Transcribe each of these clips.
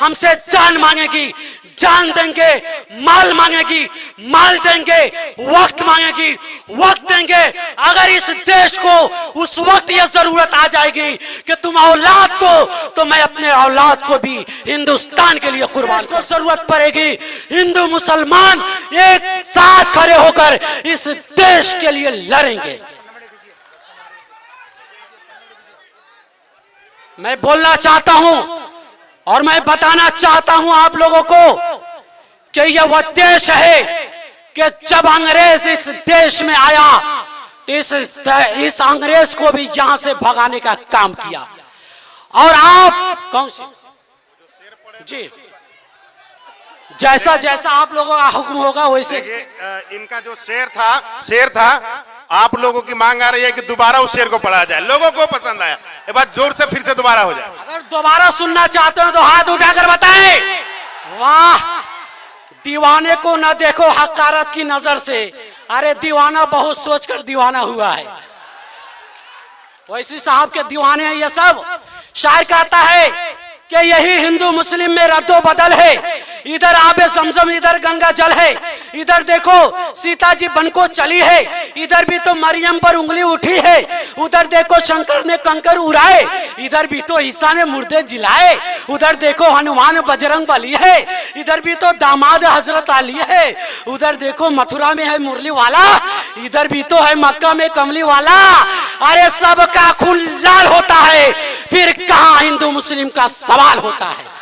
हमसे जान मांगेगी, जान देंगे। माल मांगेगी, माल देंगे। वक्त मांगेगी, वक्त देंगे। अगर इस देश को उस वक्त यह जरूरत आ जाएगी कि तुम औलाद दो, तो मैं अपने औलाद को भी हिंदुस्तान के लिए कुर्बान को जरूरत पड़ेगी। हिंदू मुसलमान एक साथ खड़े होकर इस देश के लिए लड़ेंगे। मैं बोलना चाहता हूं और मैं बताना चाहता हूं आप लोगों को कि यह वह देश है कि जब अंग्रेज इस देश में आया तो इस अंग्रेज को भी यहां से भगाने का काम किया। और आप कौन सी जी, जैसा जैसा आप लोगों का हुक्म होगा वैसे। इनका जो शेर था आप लोगों की मांग आ रही है कि दोबारा उस शेर को पढ़ा जाए। लोगों को पसंद आया, एक बार जोर से फिर से दोबारा हो जाए। अगर दोबारा सुनना चाहते हो तो हाथ उठाकर बताएं। वाह, दीवाने को न देखो हकारत की नजर से, अरे दीवाना बहुत सोचकर दीवाना हुआ है। वैसी साहब के दीवाने हैं ये सब। शायर कहता है कि यही हिंदू मुस्लिम में रद्दो बदल है। इधर आबे जमजम, इधर गंगा जल है। इधर देखो सीता जी बन को चली है, इधर भी तो मरियम पर उंगली उठी है। उधर देखो शंकर ने कंकर उड़ाए, इधर भी तो ईसा ने मुर्दे जिलाए। उधर देखो हनुमान बजरंग बली है, इधर भी तो दामाद हजरत अली है। उधर देखो मथुरा में है मुरली वाला, इधर भी तो है मक्का में कमली वाला। अरे सबका खून लाल होता है, फिर कहां हिंदू मुस्लिम का सवाल होता है।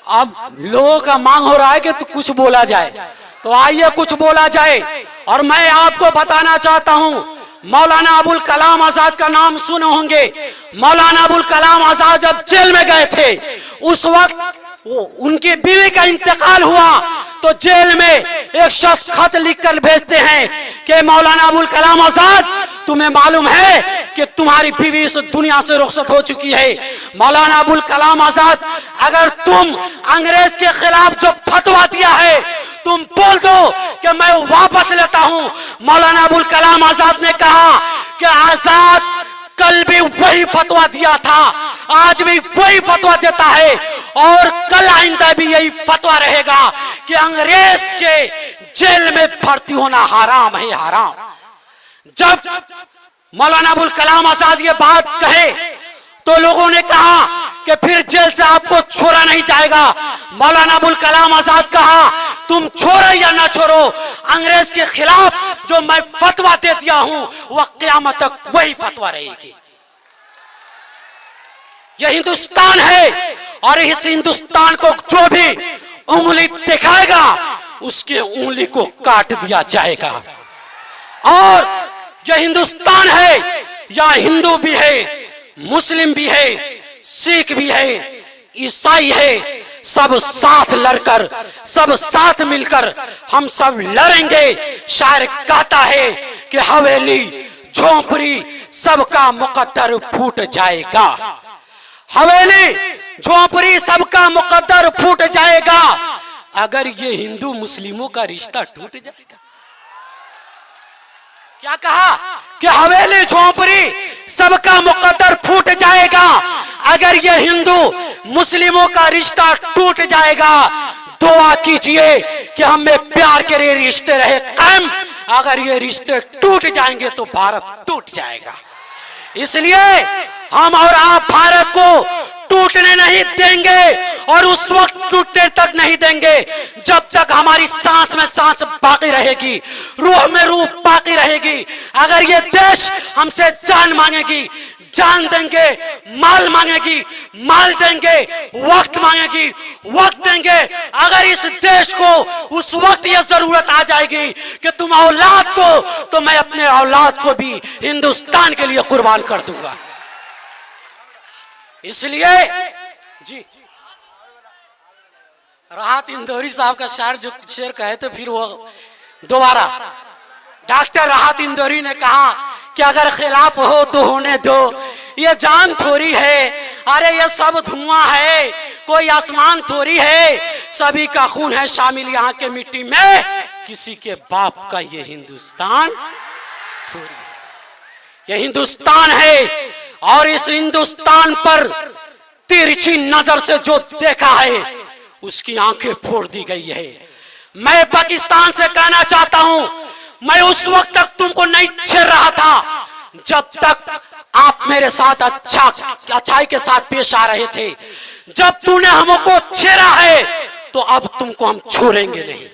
अब लोगों का मांग हो रहा है कि तो कुछ बोला जाए, तो आइए कुछ बोला जाए। और मैं आपको बताना चाहता हूं, मौलाना अबुल कलाम आजाद का नाम सुने होंगे। मौलाना अबुल कलाम आजाद जब जेल में गए थे, उस वक्त उनकी बीवी का इंतकाल हुआ तो जेल में एक शख्स खत लिखकर भेजते हैं कि मौलाना अबुल कलाम आजाद, तुम्हें मालूम है कि तुम्हारी बीवी इस दुनिया से रुखसत हो चुकी है। मौलाना अबुल कलाम आजाद, अगर तुम अंग्रेज के खिलाफ जो फतवा दिया है तुम बोल दो कि मैं वापस लेता हूं। मौलाना अबुल कलाम आजाद ने कहा कि आजाद कल भी वही फतवा दिया था, आज भी वही फतवा देता है और कल आइंदा भी यही फतवा रहेगा कि अंग्रेज के जेल में भर्ती होना हराम है, हराम। जब मौलाना अबुल कलाम आजाद ये बात कहे तो लोगों ने कहा कि फिर जेल से आपको छोड़ा नहीं जाएगा। मौलाना अबुल कलाम आजाद कहा, तुम छोड़ो या ना छोड़ो, अंग्रेज के खिलाफ जो मैं फतवा दे दिया हूं वह क़यामत तक वही फतवा रहेगी। यह हिंदुस्तान है और इस हिंदुस्तान को जो भी उंगली दिखाएगा उसके उंगली को काट दिया जाएगा। और यह हिंदुस्तान है, यह हिंदू भी है, मुस्लिम भी है, सिख भी है, ईसाई है, सब साथ लड़कर, सब साथ मिलकर हम सब लड़ेंगे। शायर कहता है कि हवेली झोंपड़ी सबका मुकद्दर फूट जाएगा। हवेली झोंपड़ी सबका मुकद्दर फूट जाएगा अगर ये हिंदू मुस्लिमों का रिश्ता टूट जाएगा। क्या कहा कि हवेली झोंपड़ी सबका मुकद्दर फूट जाएगा अगर ये हिंदू मुस्लिमों का रिश्ता टूट जाएगा। दुआ कीजिए कि हमें प्यार के रिश्ते रहे कायम, अगर ये रिश्ते टूट जाएंगे तो भारत टूट जाएगा। इसलिए हम और आप भारत को टूटने नहीं देंगे और उस वक्त टूटने तक नहीं देंगे जब तक हमारी सांस में सांस बाकी रहेगी, रूह में रूह बाकी रहेगी। अगर ये देश हमसे जान मांगेगी, जान देंगे। माल मांगेगी, माल देंगे। वक्त मांगेगी, वक्त देंगे। अगर इस देश को उस वक्त यह जरूरत आ जाएगी कि तुम औलाद दो, तो मैं अपने औलाद को भी हिंदुस्तान के लिए कुर्बान कर दूंगा। इसलिए जी राहत इंदौरी साहब का शायर जो शेर कहे थे फिर वो दोबारा डॉक्टर राहत इंदौरी ने कहा कि अगर खिलाफ हो तो होने दो, ये जान थोड़ी है, अरे ये सब धुआं है, कोई आसमान थोड़ी है, सभी का खून है शामिल यहाँ के मिट्टी में, किसी के बाप का ये हिंदुस्तान थोड़ी है। ये हिंदुस्तान है और इस हिंदुस्तान पर तिरछी नजर से जो देखा है उसकी आंखें फोड़ दी गई है। मैं पाकिस्तान से कहना चाहता हूं, मैं उस वक्त तक तुमको नहीं छेड़ रहा था जब तक आप मेरे साथ अच्छाई के साथ पेश आ रहे थे। जब तूने हमको छेड़ा है तो अब तुमको हम छोड़ेंगे नहीं,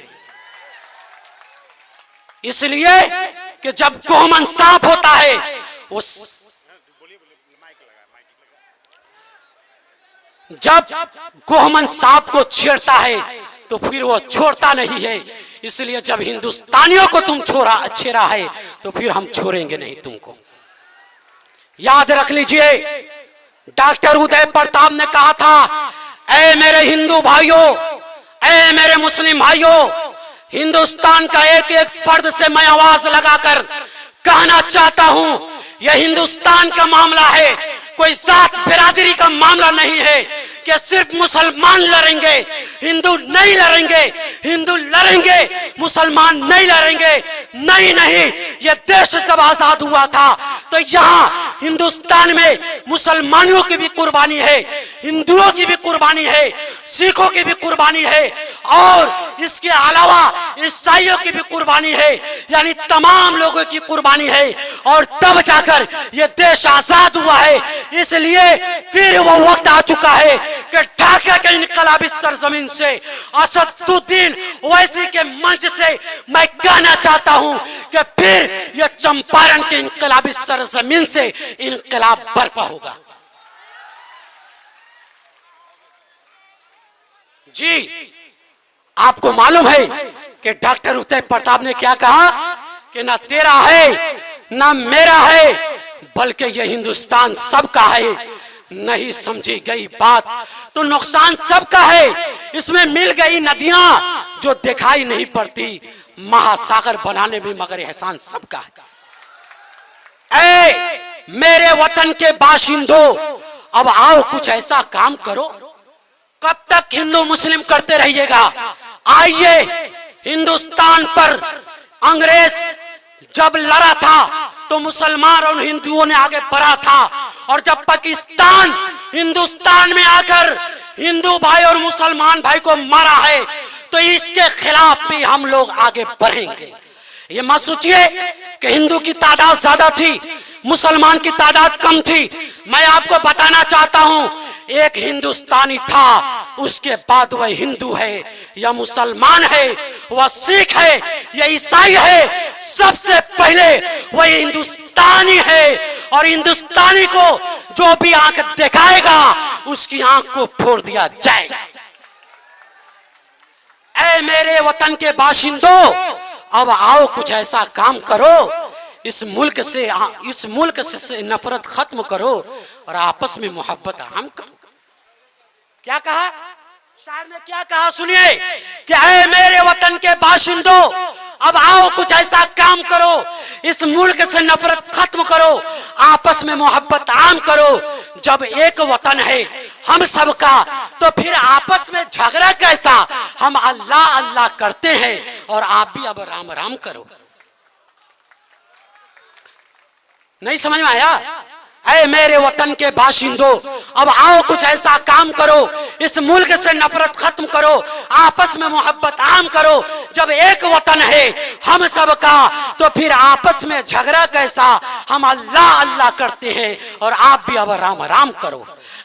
इसलिए कि जब गोमन साफ होता है उस जब गोमन सांप को छेड़ता है तो फिर वो छोड़ता नहीं है। इसलिए जब हिंदुस्तानियों को तुम छेड़ा है तो फिर हम छोड़ेंगे नहीं तुमको। याद रख लीजिए, डॉक्टर उदय प्रताप ने कहा था, ऐ मेरे हिंदू भाइयों, ऐ मेरे मुस्लिम भाइयों, हिंदुस्तान का एक एक फर्द से मैं आवाज लगाकर कहना चाहता हूं, यह हिंदुस्तान का मामला है, कोई जात बिरादरी का मामला नहीं है कि सिर्फ मुसलमान लड़ेंगे, हिंदू नहीं लड़ेंगे, हिंदू लड़ेंगे, मुसलमान नहीं लड़ेंगे। नहीं नहीं, ये देश जब आजाद हुआ था तो यहाँ हिंदुस्तान में मुसलमानों की भी कुर्बानी है, हिंदुओं की भी कुर्बानी है, सिखों की भी कुर्बानी है और इसके अलावा ईसाइयों की भी कुर्बानी है, यानी तमाम लोगों की कुर्बानी है और तब जाकर ये देश आजाद हुआ है। इसलिए फिर वो वक्त आ चुका है कि ढाका के इनकलाबी सरजमीन से, असदुद्दीन ओवैसी के मंच से मैं कहना चाहता हूं कि फिर ये चंपारण के इनकलाबी सरजमीन से इनकलाब बर्पा होगा। जी, आपको मालूम है कि डॉक्टर उदय प्रताप ने क्या कहा कि ना तेरा है ना मेरा है, बल्कि यह हिंदुस्तान सबका है। नहीं समझी गई बात तो नुकसान सबका है। इसमें मिल गई नदियां जो दिखाई नहीं पड़ती, महासागर बनाने में मगर एहसान सबका है। ऐ मेरे वतन के बाशिंदों, अब आओ कुछ ऐसा काम करो। कब तक हिंदू मुस्लिम करते रहिएगा? आइए, हिंदुस्तान पर अंग्रेज जब लड़ा था तो मुसलमान और हिंदुओं ने आगे बढ़ा था, और जब पाकिस्तान हिंदुस्तान में आकर हिंदू भाई और मुसलमान भाई को मारा है तो इसके खिलाफ भी हम लोग आगे बढ़ेंगे। ये मत सोचिए कि हिंदू की तादाद ज्यादा थी, मुसलमान की तादाद कम थी। मैं आपको बताना चाहता हूं, एक हिंदुस्तानी था, उसके बाद वह हिंदू है या मुसलमान है, वह सिख है या ईसाई है, सबसे पहले वह हिंदुस्तानी है। और हिंदुस्तानी को जो भी आंख दिखाएगा उसकी आंख को फोड़ दिया जाएगा। ऐ मेरे वतन के बाशिंदों, अब आओ कुछ ऐसा काम करो, इस मुल्क से नफरत खत्म करो और आपस में मोहब्बत आम करो। क्या कहा शायर ने, क्या कहा सुनिए कि ऐ मेरे वतन के बाशिंदों, अब आओ कुछ ऐसा काम करो, इस मुल्क से नफरत खत्म करो, आपस में मोहब्बत आम करो। जब एक वतन है हम सबका तो फिर आपस में झगड़ा कैसा? हम अल्लाह अल्लाह करते हैं और आप भी अब राम राम करो। नहीं समझ में आया? ऐ मेरे वतन के बाशिंदों, अब आओ कुछ ऐसा काम करो, इस मुल्क से नफरत खत्म करो, आपस में मोहब्बत आम करो। जब एक वतन है हम सब का तो फिर आपस में झगड़ा कैसा? हम अल्लाह अल्लाह करते हैं और आप भी अब राम राम करो।